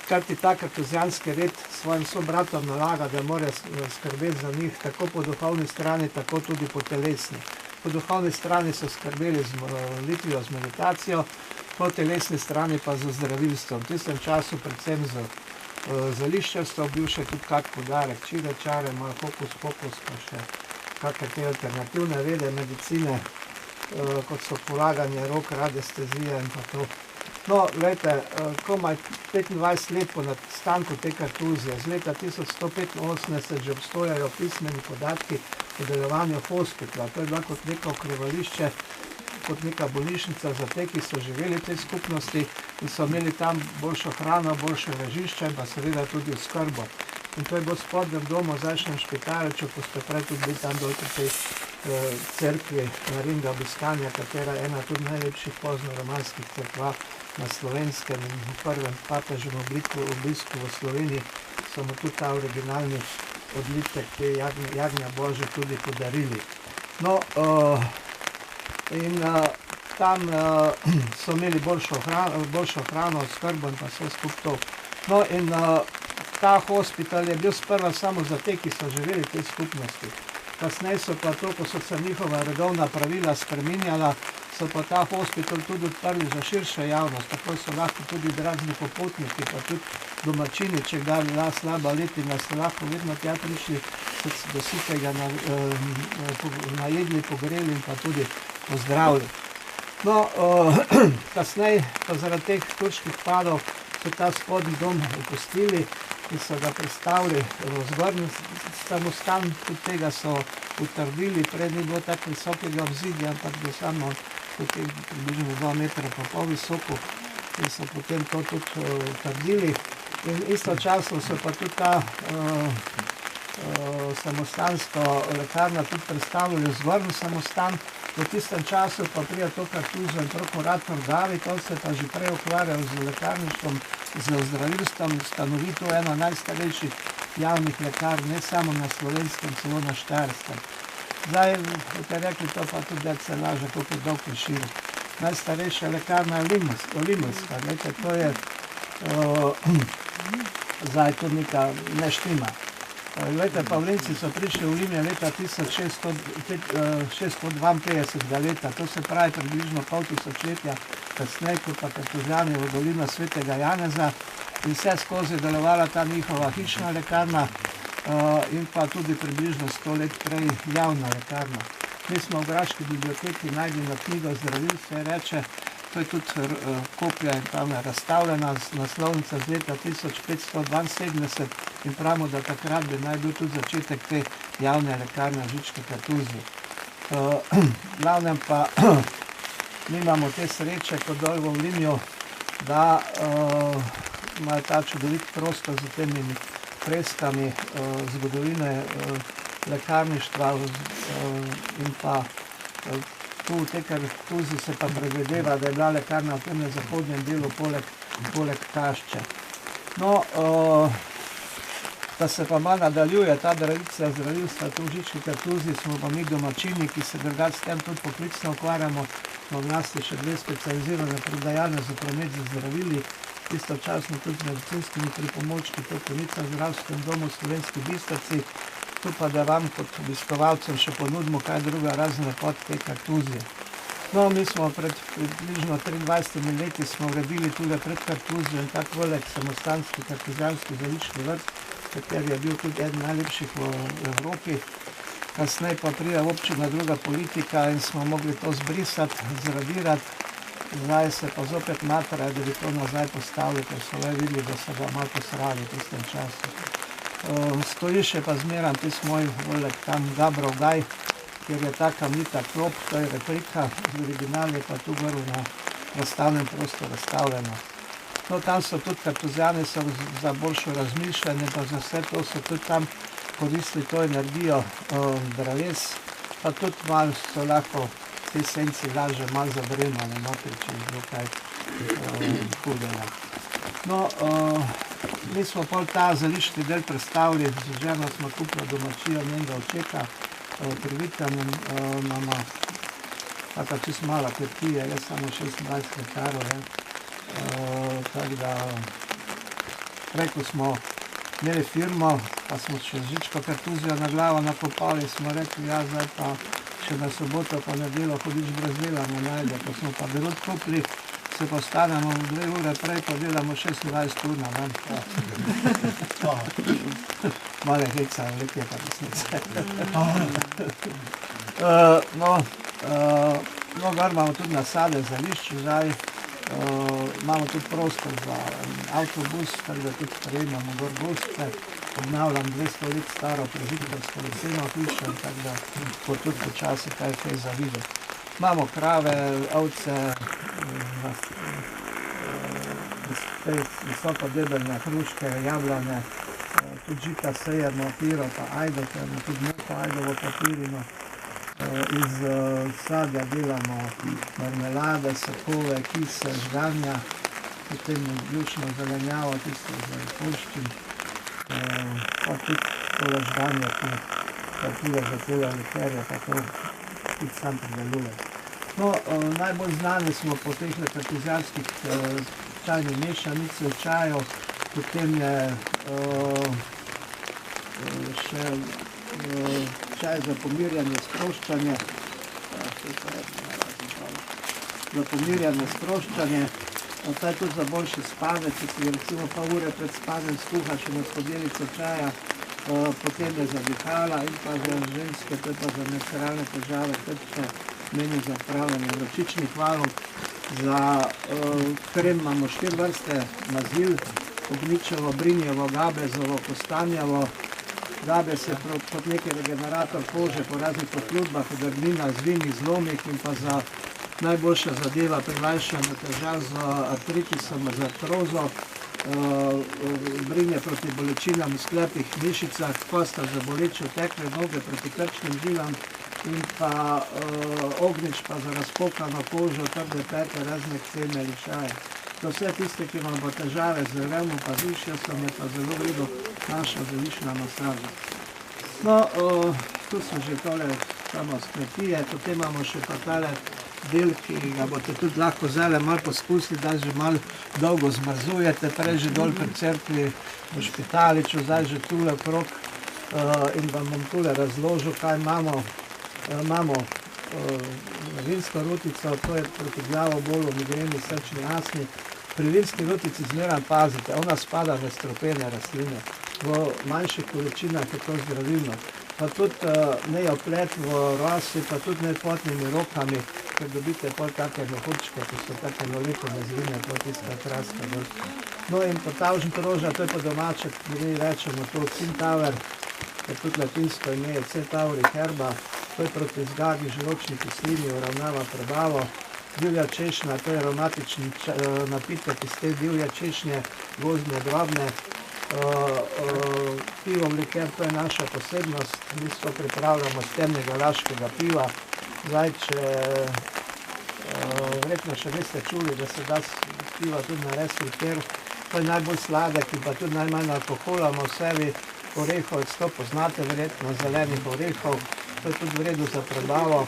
kar ti ta kartuzijanski red svojim sobratom nalaga, da mora skrbeti za njih tako po duhovni strani, tako tudi po telesni. Po duhovni strani so skrbeli z molitvijo, z meditacijo, po telesni strani pa z zdravilstvom. V tistem času predvsem z zeliščarstvom, bil še tudi kak podarek, čire, čare, malo hokus pokus, pa še kakšne te alternativne vede medicine, kot so polaganje rok, radiestezija in pa to. No, glejte, komaj 25 let po nastanku te kartuzije, z leta 1185 že obstojajo pismeni podatki o delovanju hospitala. To je bilo kot neko okrevališče, kot neka bolnišnica za te, ki so živeli v tej skupnosti in so imeli tam boljšo hrano, boljše ležišče in pa seveda tudi oskrbo. In to je bilo spodnjem domu, zdajšnjem Špitaliču, ko ste prej tudi bili tam dol pri tej cerkvi Marijinega obiskanja, katera je ena tudi najlepših poznoromanskih cerkva na Slovenskem in v prvem papežem obisku v Sloveniji so mu tudi ta originalni odlitek te jagnja Božje tudi podarili. No, in tam so imeli boljšo hrano, skrbo in pa vse skupaj to. No, in ta hospital je bil sprva samo za te, ki so živeli v tej skupnosti. Kasneje so pa to, ko so se njihova redovna pravila spreminjala, so pa ta hospital tudi odprli za širšo javnost, tako so lahko tudi razni popotniki, pa tudi domačini, če kdaj bila slaba letina, so lahko vedno tja prišli, do sitega najedli, pogreli in pa tudi pozdravili. No, kasneje pa zaradi teh turških padov so ta spodnji dom opustili in so ga predstavili v zgornji samostan, tudi tega so utrdili, prej ni bilo tako visokega obzidja, ampak bilo samo približno 2,5 metra visoko in so potem to tudi utrdili. In istočasno so pa tudi ta samostansko lekarna tudi predstavili v zgornji samostan. V tistem času pa prija to kartuzo in prokuratno David, on se pa že prej ukvarjal z lekarništvom, z zdravilstvom, ustanovi to eno najstarejših javnih lekarn, ne samo na Slovenskem, celo na Štajerskem. Zdaj, boste rekli, to pa tudi se laže, koliko je dolg širok. Najstarejša lekarna je Limovska, gledajte, to je zdaj tudi neka neštima. Gledajte, Pavlinci so prišli v Limje leta 1652 leta, to se pravi približno pol tisočletja kasneje, ko pa kartuzijani v dolino Svetega Janeza in vse skozi delovala ta njihova hišna lekarna in pa tudi približno 100 let prej javna lekarna. Mi smo v Graški biblioteki najdli na knjigo Zdravil, se reče, to je tudi kopija in tam je razstavljena, naslovnica z leta 1572 in pravimo, da takrat bi naj bil tudi začetek te javne lekarne Žičke kartuzije. Glavnem pa mi imamo te sreče, kot dol v Limju, da imajo ta čudovit prostor z temi freskami zgodovine lekarništva in pa tu v tej kartuzi se pa predvideva, da je bila lekarna v tem zahodnem delu poleg kašče. No, da se pa malo nadaljuje ta tradicija zdravilstva tu v Žički kartuzi, smo pa mi domačini, ki se drugače s tem tudi poklicno ukvarjamo, smo v lasti še dve specializirane prodajalne za promet z zdravili, istočasno tudi z medicinskimi pripomočki, to Konica v zdravstvenem domu v Slovenski Bistrici, tu pa da vam kot obiskovalcem še ponudimo kaj druga razen lepot te kartuzije. No, mi smo pred približno 23 leti smo uredili tule pred kartuzijo in tak velik samostanski kartuzijanski zeliški vrt, kateri je bil tudi eden najlepših v Evropi. Kasneje pa pride občina druga politika in smo mogli to zbrisati, zradirati. Zdaj se pa zopet matrajo, da bi to nazaj postavili, ker so le videli, da so ga malo posrali v tistem času. Stoji še pa zmeram tisti moj velik tam Gabrov gaj, kjer je ta kamnita klop, to je replika, z original je pa tu gor na razstavnem prostoru razstavljeno. No, tam so tudi kartuzijani za boljšo razmišljanje, pa za vse to so tudi tam koristili to energijo dreves, pa tudi malo so lahko te senci laže malo zadremali notri, če je bilo kaj hudega. No, mi smo pol ta zeliški del predstavili, z ženo smo kupili domačijo njenega očeta, pri Vitanu imamo taka čisto mala kmetija, je samo 26 hektarov, tako da prej, ko smo imeli firmo, pa smo še žičko kartuzijo na glavo nakopali, smo rekli, ja, zdaj pa še na soboto pa nedelo hodiš brez dela, ne najde. Ko smo pa berut kupili, se pa stanemo 2 ure prej, pa delamo 26 ur na dan. Male heca, veliko je pa resnice. No, gor imamo tudi nasade zelišč, zdaj imamo tudi prostor za avtobus, tako da tudi prejemamo gor gostice. Obnavljam 200 let staro prežitkarsko leseno hišo, tako da bo tudi počasi kaj fej za videti. Imamo krave, ovce, visoko-debelne hruške, jablane, tudi žita sejemo, piro pa ajdo, tudi moko ajdovo papirino. Iz sadja delamo marmelade, sokove, kise, žganja, potem ljučno zelenjavo, tisto za poščin, pa tudi tole žganje, ki za tega likerja, pa to tudi sam predeluje. No, najbolj znani smo po teh kartuzijanskih čajnih mešanicah, čajev, potem je še čaj za pomirjanje, sproščanje, to je tudi za boljši spavek, če si recimo pa ure pred spanjem skuhaš eno skodelico čaja, potem je za dihala in pa za ženske, to je pa za menstrualne težave, krčne, meni za pravljanje vročičnih valov. Za krem imamo 4 vrste mazil, ognjičevo, brinjevo, gabezovo, kostanjevo. Gabez je kot neki regenerator kože po raznih poškodbah, odrgninah, zvinih, zlomih in pa za najboljša zadeva pri lajšanju težav z artritisom, z artrozo, brinje proti bolečinam v sklepih, mišicah, kosta za boleče tekle noge proti krčnim žilam in pa ognjič pa za razpokano kožo, trde pete, razne ekceme, lišaje. Za vse tiste, ki imamo težave z revmo pa z iščasom, je pa zelo vredo naša zeliščna masaža. No, tu so že tole samo z kmetije, potem imamo še pa tale del, ki ga boste tudi lahko zele malo poskusili, da že malo dolgo zmrzujete, prej že dol pri cerkvi v Špitaliču, zdaj že tule okrog in vam bom tule razložil, kaj imamo. Imamo vinsko rutico, to je proti glavobolu, migreni, srčni astmi. Pri vinski rutici zmeraj pazite, ona spada v stropene rastline. V manjših količinah je to zdravilno. Pa tudi ne jo plet v rosi, pa tudi ne potnimi rokami, ker dobite pol take mehurčke, ki so take noliko nezvine, pol tista kraska. No in potavžen roža, to je po domače, mi rečemo to cintaver, ker tudi latinsko ime je Centauri herba, to je proti zgagi, želočni kislini, uravnava prebavo. Divja češnja, to je aromatični napitek iz te divje češnje, gozdne, drobne. Pivo liker, to je naša posebnost, mi to pripravljamo z temnega laškega piva. Zdaj, če verjetno še niste čuli, da se da z piva tudi narediti liker, to je najbolj sladek in pa tudi najmanj alkohola ima v sebi. Orehov, to poznate verjetno, zelenih orehov, to je tudi vredo za prebavo.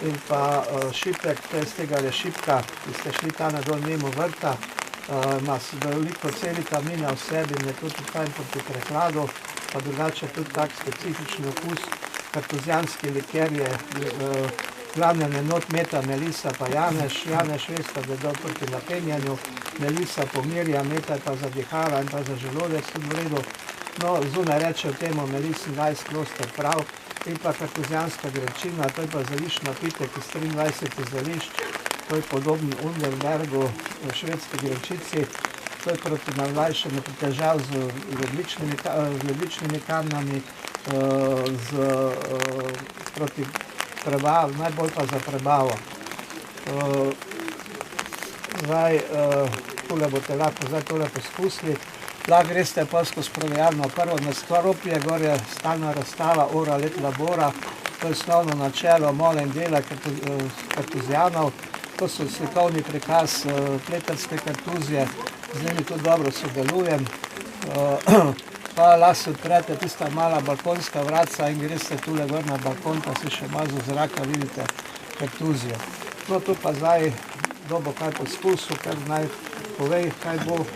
In pa šipek, to je z tega šipka, ki ste šli ta na dol mimo vrta, ima veliko C-vitamina v sebi in je tudi fajn proti prehladu, pa drugače tudi tak specifični okus. Kartuzijanski liker je glavnem enot meta, melisa pa janež. Janež veste, da je dol proti napenjanju, melisa pomirja, meta je pa za dihala in pa za želodec tudi vredo. No, zunaj rečejo temu melisin gajs kloster prav in pa kartuzijanska grečina, to je pa zelišč napitek iz 23 zelišč, to je podoben Underbergu v švedski grečici, to je proti nalajšanju težav z ledvičnimi kamnami, proti prebavi, najbolj pa za prebavo. Zdaj, tule boste lahko zdaj tole poskusili. Lahko greste pa skozi prodajalno. Prvo na Skroplje, gor je stalna razstava Ora let labora, to je osnovno načelo mole in dela kartuzijanov. To so slikovni prikaz pleterske kartuzije, z njimi tudi dobro sodelujem. Pa lahko se odprete tista mala balkonska vratca in greste tule gor na balkon, pa si še malo z zraka vidite kartuzijo. No, tu pa zdaj, kdo bo kaj poskusil, ker naj povej, kaj bo.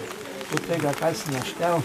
od tega, kaj si naštel.